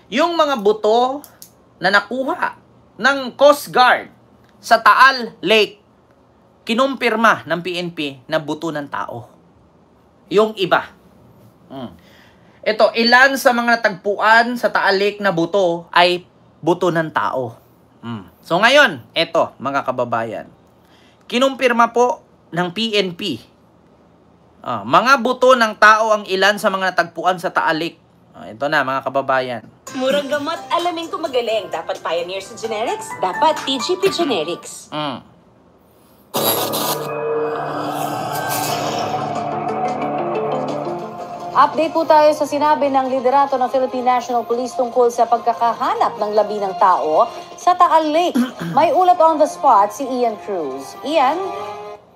Yung mga buto na nakuha ng Coast Guard sa Taal Lake, kinumpirma ng PNP na buto ng tao. Yung iba. Ito, ilan sa mga tagpuan sa Taal Lake na buto ay buto ng tao. So ngayon, ito mga kababayan, kinumpirma po ng PNP. Mga buto ng tao ang ilan sa mga natagpuan sa Taal Lake. Ito na mga kababayan. Murang gamot, alamin ko magaling. Dapat Pioneer sa Generics, dapat TGP Generics. Update po tayo sa sinabi ng liderato ng Philippine National Police tungkol sa pagkakahanap ng labi ng tao sa Taal Lake. May ulat on the spot si Ian Cruz. Ian?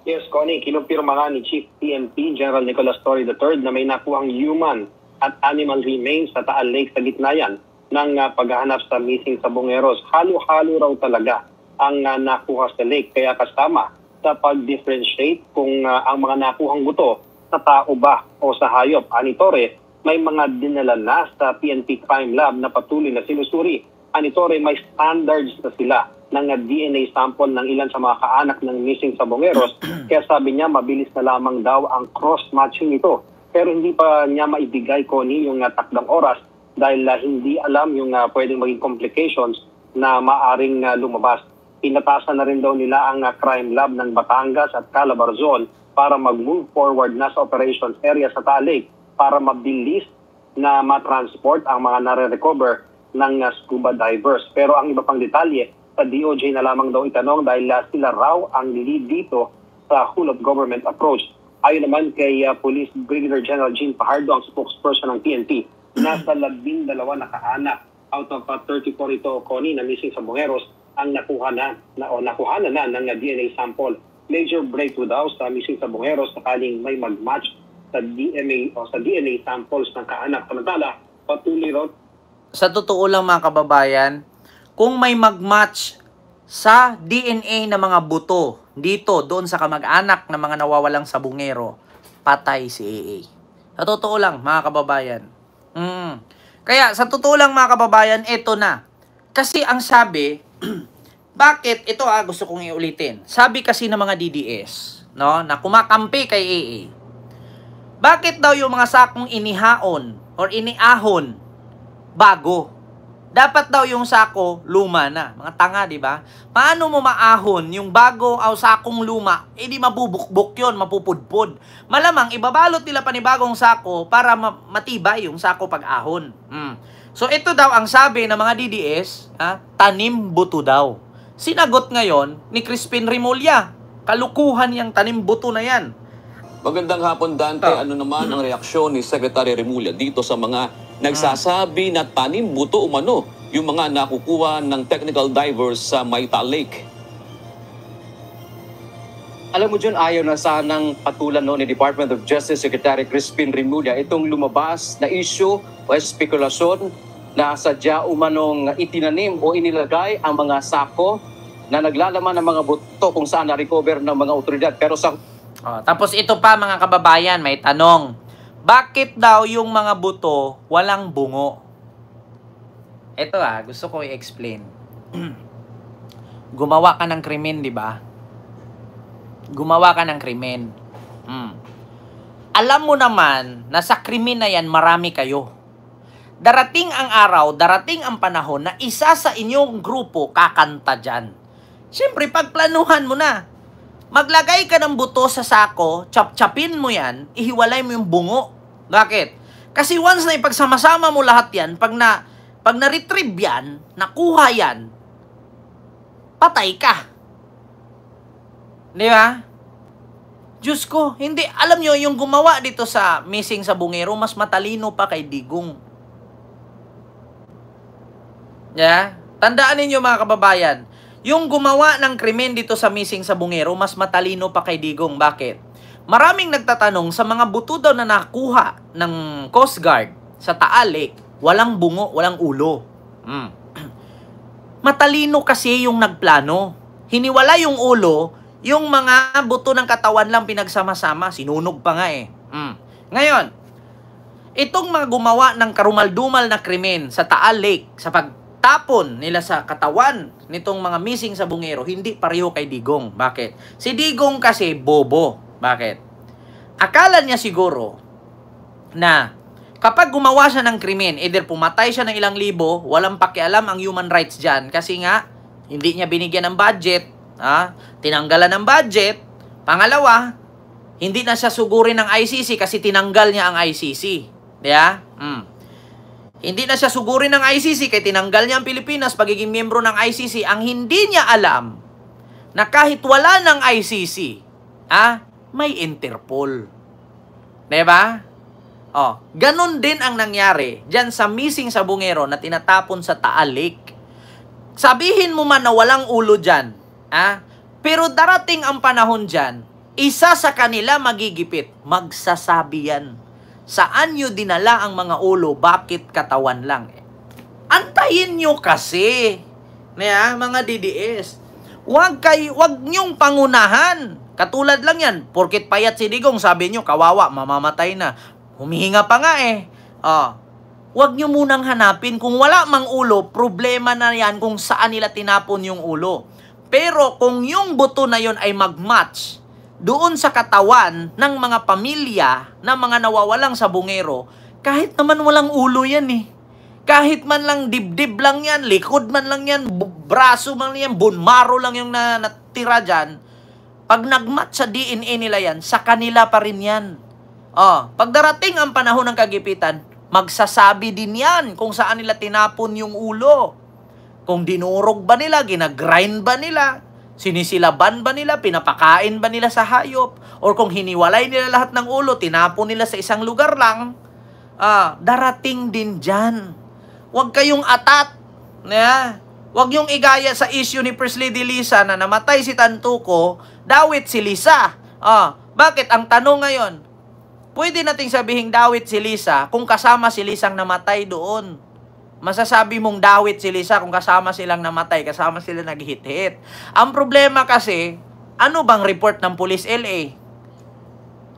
Yes, Connie, kinumpirma nga ni Chief PNP General Nicolas Torre III na may nakuhang human at animal remains sa Taal Lake sa gitna yan ng paghahanap sa missing sabongeros. Halo-halo raw talaga ang nakuha sa lake, kaya kasama sa pag-differentiate kung ang mga nakuhang buto sa tao ba o sa hayop. Ani Torre, may mga dinala na sa PNP Crime Lab na patuloy na sinusuri. Ani Torre, may standards na sila ng DNA sample ng ilan sa mga kaanak ng missing sabongeros. Kaya sabi niya, mabilis na lamang daw ang cross-matching ito. Pero hindi pa niya maibigay, Connie, yung takdang oras dahil hindi alam yung pwedeng maging complications na maaring lumabas. Pinatasan na rin daw nila ang crime lab ng Batangas at Calabarzon para mag-move forward na sa operations area sa Taal Lake para mabilis na matransport ang mga nare-recover ng scuba divers. Pero ang iba pang detalye, sa DOJ na lamang daw itanong dahil sila raw ang lead dito sa whole of government approach. Ayon naman kay Police Brigadier General Jean Fajardo, ang spokesperson ng PNP, nasa 12 na kaanak out of 34 ito, Connie, na missing sabongeros ang nakuha na ng DNA sample. Major breakthrough daw sa missing sabongeros sakaling may mag-match sa DNA samples ng kaanak. Samantala, patuloy raw. Sa totoo lang mga kababayan, kung may mag-match sa DNA ng mga buto dito, doon sa kamag-anak ng mga nawawalang sabongero, patay si AA. Sa totoo lang mga kababayan. Kaya sa totoo lang mga kababayan, ito na. Kasi ang sabi, bakit ito gusto kong iulitin. Sabi kasi ng mga DDS, no, na kumakampi kay AA. Bakit daw yung mga sakong inihaon or iniahon bago? Dapat daw yung sako luma na. Mga tanga, di ba? Paano mo maahon yung bago o sakong luma? Di mabubukbok yun, mapupudpud. Malamang ibabalot nila panibagong sako para matibay yung sako pag-ahon. So ito daw ang sabi ng mga DDS, tanim buto daw. Sinagot ngayon ni Crispin Remulla. Kalukuhan yung tanim buto na yan. Magandang hapon, Dante. Ano naman ang reaksyon ni Secretary Remulla dito sa mga nagsasabi na tanim buto umano yung mga nakukuha ng technical divers sa Taal Lake? Alam mo dyan, ayaw na sanang patulan ni Department of Justice Secretary Crispin Remulla itong lumabas na issue o spekulasyon na sadya umanong itinanim o inilagay ang mga sako na naglalaman ng mga buto kung saan na-recover ng mga otoridad. Pero sa tapos ito pa mga kababayan, may tanong. Bakit daw yung mga buto walang bungo? Ito gusto ko i-explain. Gumawa ka ng krimen, di ba? Gumawa ka ng krimen. Alam mo naman na sa krimen na yan marami kayo. Darating ang araw, darating ang panahon na isa sa inyong grupo kakanta dyan. Siyempre, pagplanuhan mo na. Maglagay ka ng buto sa sako, chop-chopin mo yan, ihiwalay mo yung bungo. Bakit? Kasi once na ipagsama-sama mo lahat yan, pag na-retrieve yan, nakuha yan, patay ka. Di ba? Diyos ko, hindi. Alam nyo, yung gumawa dito sa missing sabongero, mas matalino pa kay Digong. Yeah? Tandaan ninyo mga kababayan, yung gumawa ng krimen dito sa missing sabongero, mas matalino pa kay Digong. Bakit? Maraming nagtatanong sa mga buto daw na nakuha ng Coast Guard sa Taal Lake, walang bungo, walang ulo. Matalino kasi yung nagplano. Hiniwala yung ulo, yung mga buto ng katawan lang pinagsama-sama. Sinunog pa nga eh. Ngayon, itong mga gumawa ng karumal-dumal na krimen sa Taal Lake, sa pagtapon nila sa katawan nitong mga missing sa bungero, hindi pareho kay Digong. Bakit? Si Digong kasi bobo. Bakit? Akala niya siguro na kapag gumawa siya ng krimen, either pumatay siya ng ilang libo, walang pakialam ang human rights dyan kasi nga, hindi niya binigyan ng budget, tinanggalan ng budget. Pangalawa, hindi na siya sugurin ng ICC kasi tinanggal niya ang ICC. Diba? Hindi na siya sugurin ng ICC kaya tinanggal niya ang Pilipinas pagiging miyembro ng ICC. Ang hindi niya alam na kahit wala ng ICC, may Interpol. Diba? Ganun din ang nangyari dyan sa missing sa bungero na tinatapon sa Taal Lake. Sabihin mo man na walang ulo dyan, pero darating ang panahon dyan, isa sa kanila magigipit, magsasabi yan. Saan nyo dinala ang mga ulo, bakit katawan lang? Antayin nyo kasi, mga DDS. Wag nyong pangunahan. Katulad lang yan, porket payat si Digong, sabi nyo, kawawa, mamamatay na. Humihinga pa nga Huwag nyo munang hanapin. Kung wala mang ulo, problema na yan kung saan nila tinapon yung ulo. Pero kung yung buto na yon ay mag-match doon sa katawan ng mga pamilya na mga nawawalang sa bungero, kahit naman walang ulo yan Kahit man lang dibdib lang yan, likod man lang yan, braso man lang yan, bunmaro lang yung natira dyan, pag nag-match sa DNA nila yan, sa kanila pa rin yan. Pag darating ang panahon ng kagipitan, magsasabi din yan kung saan nila tinapon yung ulo. Kung dinurog ba nila, ginagrind ba nila, sinisilaban ba nila, pinapakain ba nila sa hayop, or kung hiniwalay nila lahat ng ulo, tinapon nila sa isang lugar lang, darating din dyan. Huwag kayong atat. Huwag yung igaya sa issue ni First Lady Lisa na namatay si Tantuco, dawit si Lisa. Bakit? Ang tanong ngayon, pwede nating sabihing dawit si Lisa kung kasama si Lisang namatay doon. Masasabi mong dawit si Lisa kung kasama silang namatay, kasama sila naghihit-hit. Ang problema kasi, ano bang report ng Police LA?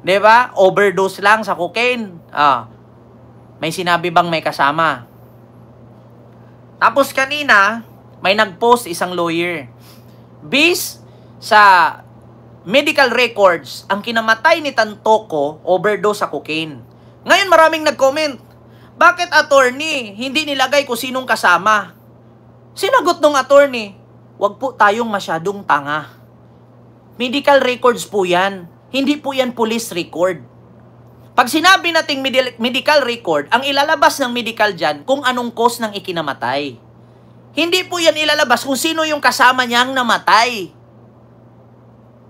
Diba? Overdose lang sa cocaine. May sinabi bang may kasama? Tapos kanina, may nag-post isang lawyer. Based sa medical records, ang kinamatay ni Tantoco, overdose sa cocaine. Ngayon maraming nag-comment, bakit attorney, hindi nilagay kung sinong kasama? Sinagot ng attorney, wag po tayong masyadong tanga. Medical records po yan, hindi po yan police record. Pag sinabi nating medical record, ang ilalabas ng medical dyan kung anong cause ng ikinamatay. Hindi po yan ilalabas kung sino yung kasama niyang namatay.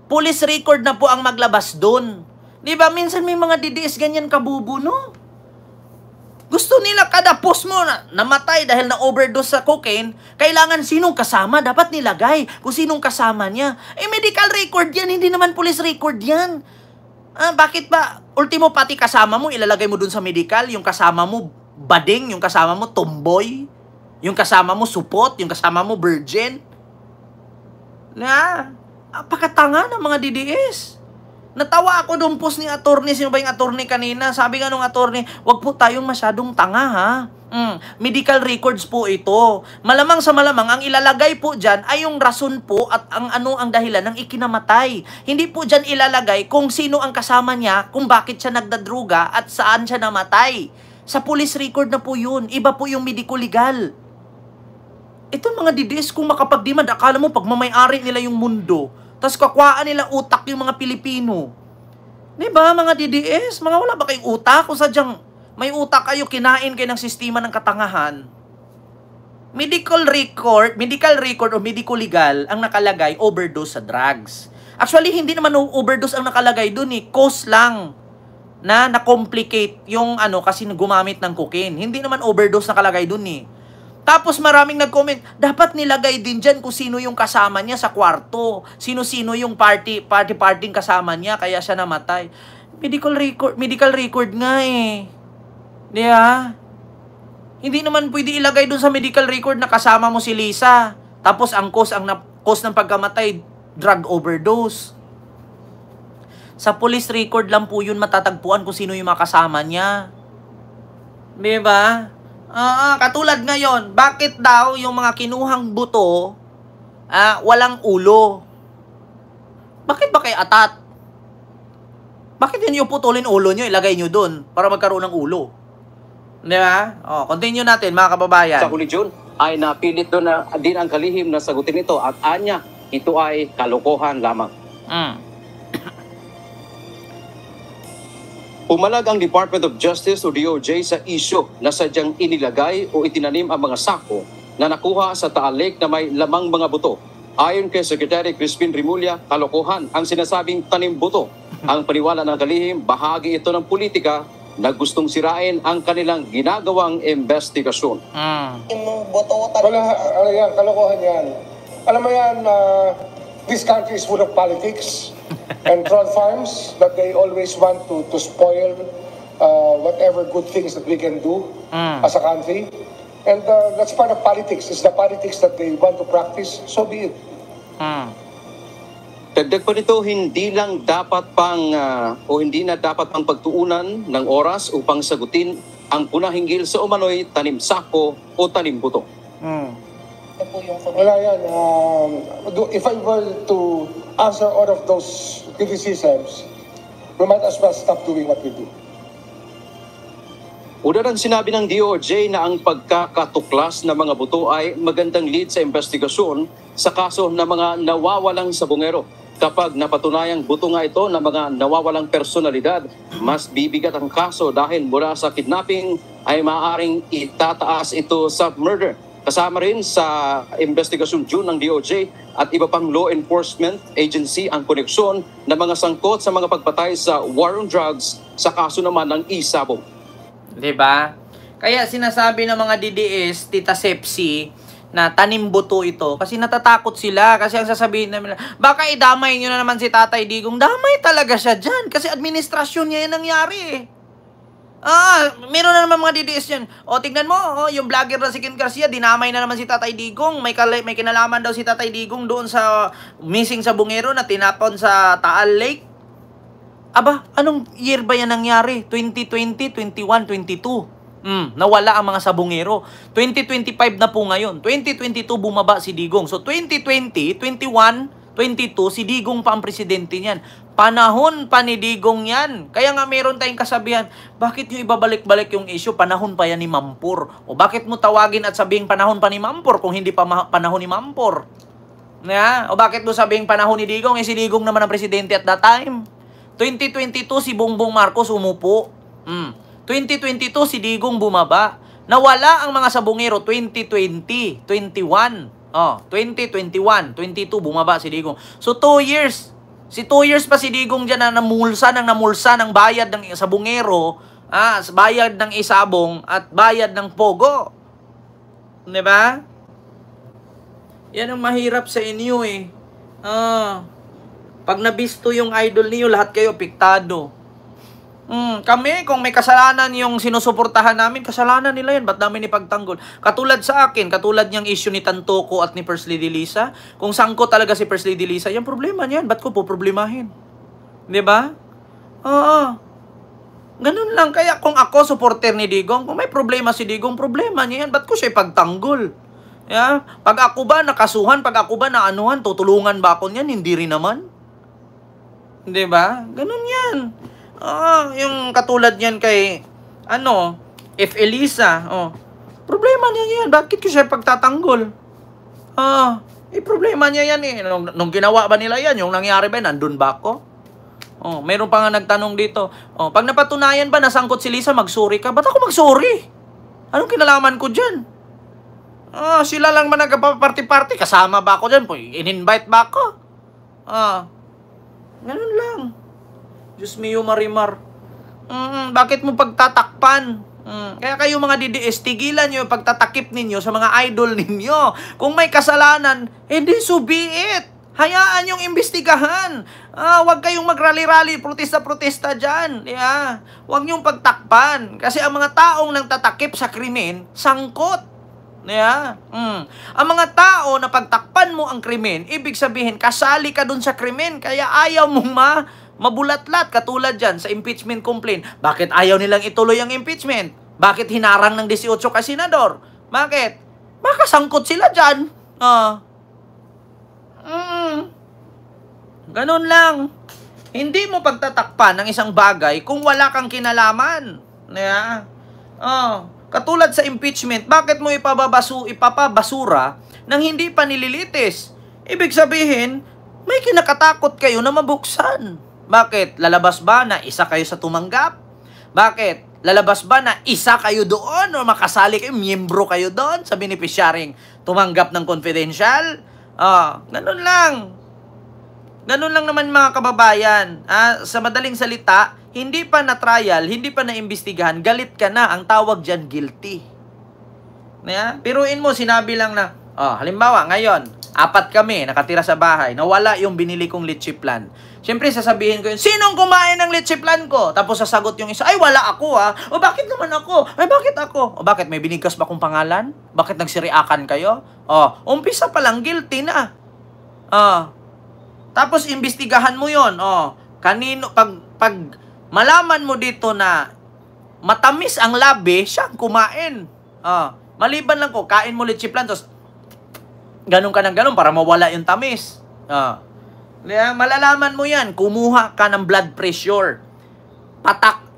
Police record na po ang maglabas dun. Di ba? Minsan may mga DDS ganyan kabubo, no? Gusto nila kada post mo na namatay dahil na overdose sa cocaine, kailangan sinong kasama, dapat nilagay kung sinong kasama niya. Medical record yan, hindi naman police record yan. Bakit ba? Ultimo pati kasama mo, ilalagay mo dun sa medical, yung kasama mo bading, yung kasama mo tomboy, yung kasama mo supot, yung kasama mo virgin. Apakatanga ng mga DDS. Natawa ako doon post ni attorney. Sino ba yung attorney kanina? Sabi nga nung attorney, wag po tayong masyadong tanga ha. Medical records po ito. Malamang sa malamang, ang ilalagay po dyan ay yung rason po at ang dahilan ng ikinamatay. Hindi po dyan ilalagay kung sino ang kasama niya, kung bakit siya nagdadruga at saan siya namatay. Sa police record na po yun. Iba po yung medico-legal. Ito mga DDS, kung makapagdemand, akala mo pagmamayari nila yung mundo, tapos kakwaan nila utak yung mga Pilipino. Diba mga DDS? Mga wala ba kayong utak? Kung sadyang may utak kayo, kinain kayo ng sistema ng katangahan. Medical record o medical legal ang nakalagay, overdose sa drugs. Actually, hindi naman overdose ang nakalagay dun cause lang na na-complicate yung kasi gumamit ng cocaine. Hindi naman overdose nakalagay dun Tapos maraming nag-comment, dapat nilagay din dyan kung sino yung kasama niya sa kwarto. Sino-sino yung party-parting kasama niya, kaya siya namatay. Medical record nga Diba? Hindi naman pwede ilagay dun sa medical record na kasama mo si Lisa. Tapos ang cause ng pagkamatay, drug overdose. Sa police record lang po yun matatagpuan kung sino yung mga kasama niya. Di ba? Katulad ngayon, bakit daw yung mga kinuhang buto walang ulo? Bakit ba kay atat? Bakit yun yung putulin ulo nyo, ilagay nyo dun para magkaroon ng ulo? Di ba? Continue natin mga kababayan. Sa huli June ay napilit doon na din ang kalihim na sagutin ito at anya ito ay kalokohan lamang. Pumalag ang Department of Justice o DOJ sa isyu na sadyang inilagay o itinanim ang mga sako na nakuha sa Taal Lake na may lamang mga buto. Ayon kay Secretary Crispin Remulla, kalokohan ang sinasabing tanim buto. Ang paniwala ng kalihim, bahagi ito ng politika na gustong sirain ang kanilang ginagawang investigasyon. Wala, yan, kalokohan yan. Alam mo yan, this country is full of politics and troll farms that they always want to spoil whatever good things that we can do as a country. And that's part of politics. It's the politics that they want to practice. So be it. Dagdag pa nito, hindi lang dapat hindi na dapat pang pagtuunan ng oras upang sagutin ang punahinggil sa umano'y tanim sako o tanim buto. Wala yan. If I were to answer all of those criticisms, we might as well stop doing what we do. Una rin sinabi ng DOJ na ang pagkakatuklas ng mga buto ay magandang lead sa investigasyon sa kaso ng mga nawawalang sabungero. Kapag napatunayang buto nga ito ng mga nawawalang personalidad, mas bibigat ang kaso dahil mula sa kidnapping ay maaaring itataas ito sa murder. Kasama rin sa investigasyon June ng DOJ at iba pang law enforcement agency ang koneksyon ng mga sangkot sa mga pagpatay sa war on drugs sa kaso naman ng isabong. Diba? Kaya sinasabi ng mga DDS, Tita Sepsi, na tanim buto ito kasi natatakot sila kasi ang sasabihin namin, baka idamay nyo na naman si Tatay Digong. Damay talaga siya dyan kasi administrasyon niya yung nangyari eh. Meron na naman mga DDS yan. Tignan mo, yung vlogger na si Ken Garcia, dinamay na naman si Tatay Digong. May kinalaman daw si Tatay Digong doon sa missing sa Bungero na tinapon sa Taal Lake. Aba, anong year ba yan nangyari? 2020, 21, 22. Nawala ang mga sabungero. 2025 na po ngayon. 2022 bumaba si Digong. So 2020, 21, 22, si Digong pa ang presidente niyan. Panahon pa ni Digong yan. Kaya nga meron tayong kasabihan, bakit nyo ibabalik-balik yung issue? Panahon pa yan ni Mampur. O bakit mo tawagin at sabihin panahon pa ni Mampur kung hindi pa panahon ni Mampur? O bakit mo sabihin panahon ni Digong? Si Digong naman ang presidente at that time. 2022 si Bongbong Marcos umupo. 2022 si Digong bumaba. Nawala ang mga sabungero 2020, 21. 2021, 22 bumaba si Digong. So 2 years. Si 2 years pa si Digong diyan na namulsa ng bayad ng sabungero, bayad ng isabong at bayad ng pogo. 'Di ba? Yan ang mahirap sa inyo eh. Pag nabisto yung idol niyo, lahat kayo apektado. Kami, kung may kasalanan yung sinusuportahan namin, kasalanan nila yan. Ba't namin ipagtanggol? Katulad sa akin, katulad niyang issue ni Tantoco at ni First Lady Lisa. Kung sangko talaga si First Lady Lisa, yung problema niyan. Ba't ko po problemahin? Diba? Ganun lang. Kaya kung ako, supporter ni Digong, kung may problema si Digong, problema niya yan. Ba't ko siya ipagtanggol? Yeah? Pag ako ba nakasuhan, pag ako ba naanuhan, tutulungan ba ako niyan? Hindi rin naman. Diba? Ganun yan. Yung katulad niyan kay F. Elisa, problema niya yan. Bakit ko siya pagtatanggol? Problema niya yan eh. Nung ginawa ba nila yan, yung nangyari ba, nandun ba ako? Meron pa nga nagtanong dito, pag napatunayan ba nasangkot si Lisa, magsuri ka? Ba't ako magsuri? Anong kinalaman ko dyan? Sila lang man nagpa-party-party, kasama ba ako dyan? In-invite ba ako? Ganun lang. Diyos mio marimar. Bakit mo pagtatakpan? Kaya kayo mga DDS, tigilan nyo yung pagtatakip ninyo sa mga idol ninyo. Kung may kasalanan, hindi so be it. Hayaan yung imbestigahan. Huwag kayong magrally-rally, protesta-protesta dyan. Yeah. Huwag nyong pagtakpan. Kasi ang mga taong nang tatakip sa krimen, sangkot. Yeah. Ang mga tao na pagtakpan mo ang krimen, ibig sabihin, kasali ka dun sa krimen. Kaya ayaw mong mabulatlat. Katulad dyan sa impeachment complaint. Bakit ayaw nilang ituloy ang impeachment? Bakit hinarang ng 18 ka senador? Bakit? Makasangkot sila dyan. Ganun lang. Hindi mo pagtatakpan ng isang bagay kung wala kang kinalaman. Yeah. Katulad sa impeachment, bakit mo ipapabasura nang hindi pa nililitis? Ibig sabihin, may kinakatakot kayo na mabuksan. Bakit? Lalabas ba na isa kayo sa tumanggap? Bakit? Lalabas ba na isa kayo doon o makasali kayo, miyembro kayo doon sa beneficiarying tumanggap ng confidential? Ganun lang. Ganun lang naman mga kababayan. Sa madaling salita, hindi pa na-trial, hindi pa na-imbestigahan, galit ka na. Ang tawag dyan, guilty. Piruin mo, sinabi lang na, halimbawa, ngayon, 4 kami, nakatira sa bahay, nawala yung binili kong leche plan. Siyempre, sasabihin ko yun, sinong kumain ng leche plan ko? Tapos sasagot yung isa, ay, wala ako O, bakit naman ako? Ay, bakit ako? O, bakit? May binigkas ba kong pangalan? Bakit nagsiriakan kayo? Umpisa pa lang, guilty na. Tapos, imbestigahan mo yon. Kanino, pag malaman mo dito na matamis ang labi, siyang kumain. Maliban lang ko, kain mo leche plan, tapos ganun ka ng ganun para mawala yung tamis. Malalaman mo yan. Kumuha ka ng blood pressure.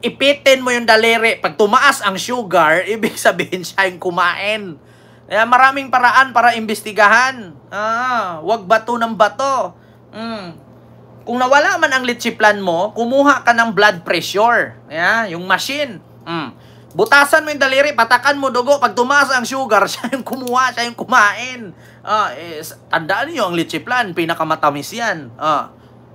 Ipitin mo yung daliri. Pag tumaas ang sugar, ibig sabihin siya yung kumain. Maraming paraan para imbestigahan. Wag bato ng bato. Kung nawala man ang leche plan mo, kumuha ka ng blood pressure. Yung machine. Butasan mo yung daliri, patakan mo dugo. Pag tumaas ang sugar, siya yung kumuha, siya yung kumain. Tandaan niyo ang leche plan, pinakamatamis yan.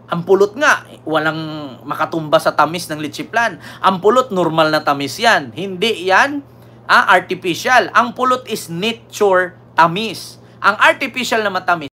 Ang pulot nga, walang makatumba sa tamis ng leche plan. Ang pulot, normal na tamis yan. Hindi yan artificial. Ang pulot is nature tamis. Ang artificial na matamis,